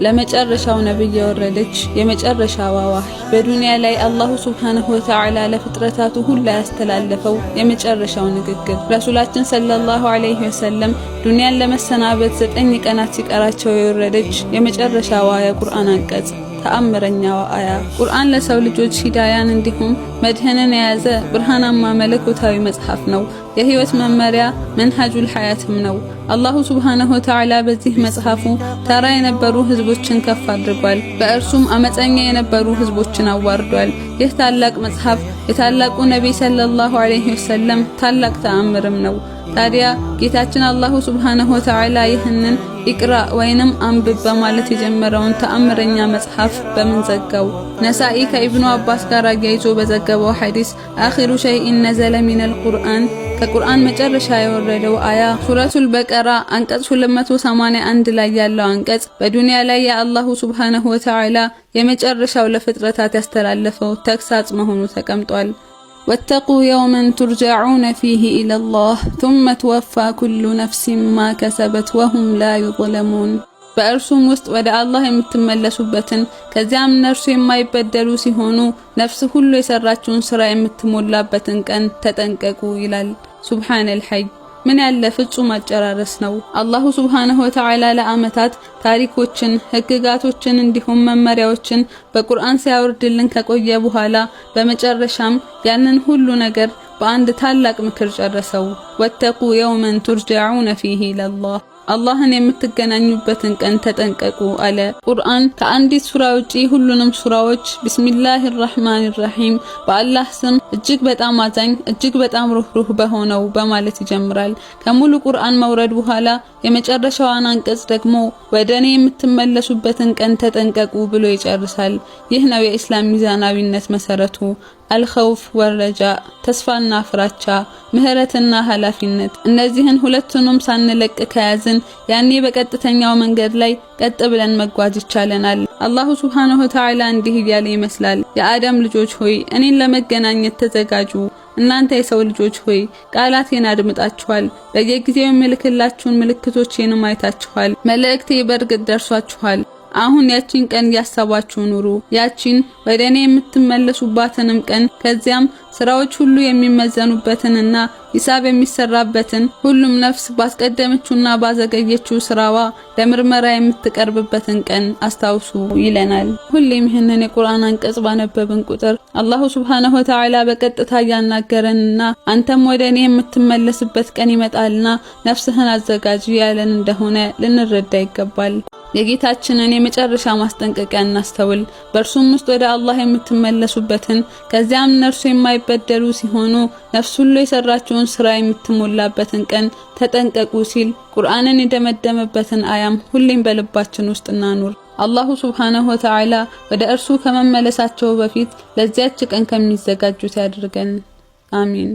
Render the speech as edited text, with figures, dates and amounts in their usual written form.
ለመጨረሻው ነብይ የወረደች የመጨረሻዋ ዋህይ በዱንያ ላይ አላሁ ሱብሓነሁ ወተዓላ ለፍጥረታቱ ሁሉ ያስተላለፈው የመጨረሻው ንግግር ረሱላችን ሰለላሁ ዐለይሂ ወሰለም ዱንያን ለመሰናበት 9 ቀናት ሲቀራቸው የወረደች የመጨረሻዋ የቁርአን አንቀጽ ተአምረኛው አያ ቁርአን ለሰው ልጆች ሂዳያን እንዲሁም መድህንን የያዘ ብርሃናማ መለኮታዊ መጽሐፍ ነው። የህይወት መመሪያ መንሃጁል ሐያትም ነው። አላሁ ሱብሓነሁ ወተዓላ በዚህ መጽሐፉ ተራ የነበሩ ህዝቦችን ከፍ አድርጓል፣ በእርሱም አመፀኛ የነበሩ ህዝቦችን አዋርዷል። ይህ ታላቅ መጽሐፍ የታላቁ ነብይ ሰለላሁ ዐለይሂ ወሰለም ታላቅ ተአምርም ነው። ታዲያ ጌታችን አላሁ ሱብሓነሁ ወተዓላ ይህንን ኢቅራ ወይንም አንብብ በማለት የጀመረውን ተአምረኛ መጽሐፍ በምን ዘጋው? ነሳኢ ከኢብኑ አባስ ጋር አያይዞ በዘገበው ሐዲስ አኺሩ ሸይኢን ነዘለ ሚነል ቁርአን ከቁርአን መጨረሻ የወረደው አያ ሱረቱል በቀራ አንቀጽ 281 ላይ ያለው አንቀጽ በዱንያ ላይ የአላሁ ሱብሓነሁ ወተዓላ የመጨረሻው ለፍጥረታት ያስተላለፈው ተግሳጽ መሆኑ ተቀምጧል። واتقوا يوما ترجعون فيه إلى الله ثم توفى كل نفس ما كسبت وهم لا يظلمون በእርሱም ውስጥ ወደ አላህ የምትመለሱበትን ከዚያም ነርሱ የማይበደሉ ሲሆኑ ነፍስ ሁሉ የሰራችውን ስራ የምትሞላበትን ቀን ተጠንቀቁ ይላል። ሱብሃነል ሐይ ምን ያለ ፍጹም አጨራረስ ነው። አላሁ ሱብሓነሁ ወተዓላ ለአመታት ታሪኮችን፣ ህግጋቶችን እንዲሁም መመሪያዎችን በቁርአን ሲያወርድልን ከቆየ በኋላ በመጨረሻም ያንን ሁሉ ነገር በአንድ ታላቅ ምክር ጨረሰው። ወተቁ የውመን ቱርጀዑነ ፊሂ ኢለላህ አላህን የምትገናኙበትን ቀን ተጠንቀቁ አለ። ቁርአን ከአንዲት ሱራ ውጪ ሁሉንም ሱራዎች ቢስሚላሂር ረህማኒር ረሂም በአላህ ስም እጅግ በጣም አዛኝ እጅግ በጣም ሩህሩህ በሆነው በማለት ይጀምራል። ከሙሉ ቁርአን መውረድ በኋላ የመጨረሻዋን አንቀጽ ደግሞ ወደኔ የምትመለሱበትን ቀን ተጠንቀቁ ብሎ ይጨርሳል። ይህ ነው የኢስላም ሚዛናዊነት መሰረቱ። አልኸውፍ ወረጃ ተስፋና ፍራቻ፣ ምህረትና ኃላፊነት። እነዚህን ሁለቱንም ሳንለቅ ከያዝን ያኔ በቀጥተኛው መንገድ ላይ ቀጥ ብለን መጓዝ ይቻለናል። አላሁ ሱብሓነሁ ወተዓላ እንዲህ እያለ ይመስላል፣ የአደም ልጆች ሆይ እኔን ለመገናኘት ተዘጋጁ። እናንተ የሰው ልጆች ሆይ ቃላቴን አድምጣችኋል፣ በየጊዜው የምልክላችሁን ምልክቶቼንም አይታችኋል፣ መልእክቴ በርግጥ ደርሷችኋል። አሁን ያቺን ቀን ያሰባችሁ ኑሩ፣ ያቺን ወደኔ የምትመለሱባትንም ቀን ከዚያም ስራዎች ሁሉ የሚመዘኑበትንና ሂሳብ የሚሰራበትን ሁሉም ነፍስ ባስቀደመችውና ባዘገየችው ስራዋ ለምርመራ የምትቀርብበትን ቀን አስታውሱ ይለናል። ሁሌም ይህንን የቁርአን አንቀጽ ባነበብን ቁጥር አላሁ ሱብሓነሁ ወተዓላ በቀጥታ ያናገረንና አንተም ወደኔ የምትመለስበት ቀን ይመጣልና ነፍስህን አዘጋጅ ያለን እንደሆነ ልንረዳ ይገባል። የጌታችንን የመጨረሻ ማስጠንቀቂያ እናስተውል። በእርሱም ውስጥ ወደ አላህ የምትመለሱበትን ከዚያም ነርሱ የማይበደሉ ሲሆኑ ነፍስ ሁሉ የሰራችውን ስራ የምትሞላበትን ቀን ተጠንቀቁ ሲል ቁርአንን የደመደመበትን አያም ሁሌም በልባችን ውስጥ እናኑር። አላሁ ሱብሓነሁ ወተዓላ ወደ እርሱ ከመመለሳቸው በፊት ለዚያች ቀን ከሚዘጋጁት ያድርገን። አሚን።